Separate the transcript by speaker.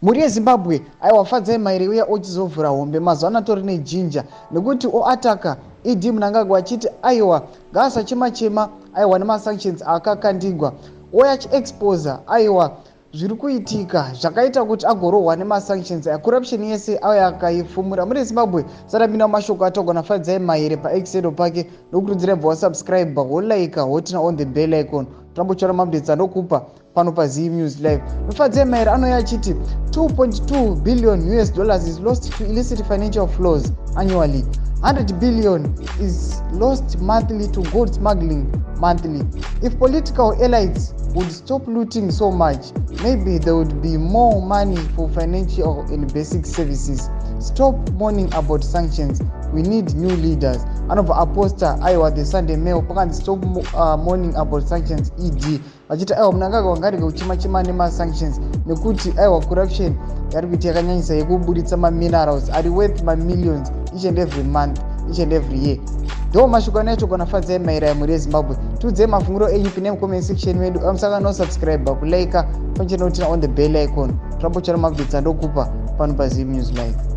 Speaker 1: Muri yeZimbabwe aiwa Fadzai Mahere uya ochizovhura hombe mazuva anatori nejinja nekuti oataka Idi mnangagwa achiti aiwa ngaasachema aiwa nemasanctions akakandigwa oya achiexposa aiwa zviri kuitika zvakaita kuti agorohwa nemasanctions corruption yese auya akaifumura. Muri yeZimbabwe sadapinda mashoko atogona Fadzai Mahere paexedo pake nokurudzira bva wasubscribe wolaika wotina on the bell icon tambochora mabdetsa ndokupa pano paZim News Live. Fadzai Mahere anoya achiti 2.2 billion US dollars is lost to illicit financial flows annually. 100 billion is lost monthly to gold smuggling monthly. If political elites would stop looting so much, maybe there would be more money for financial and basic services. Stop mourning about sanctions. We need new leaders. Anobva aposta aiwa the Sunday Mail pakanzi stop mourning about sanctions ED vachiti aiwa mnangagwa ngarege kuchima nemasanctions nekuti aiwa corruption yari kuita yakanyanyisa yekuburitsa maminerals ari worth mamillions each and every month, each and every year. Ndo mashoko anachogona Fadzai Mahere muri yeZimbabwe. Tudze mafunguro enyu pine comment section medu amusaka no subscribe kulaika panchenotina on the bell icon tambochera mabvitsa ndokupa pano paZim News Live.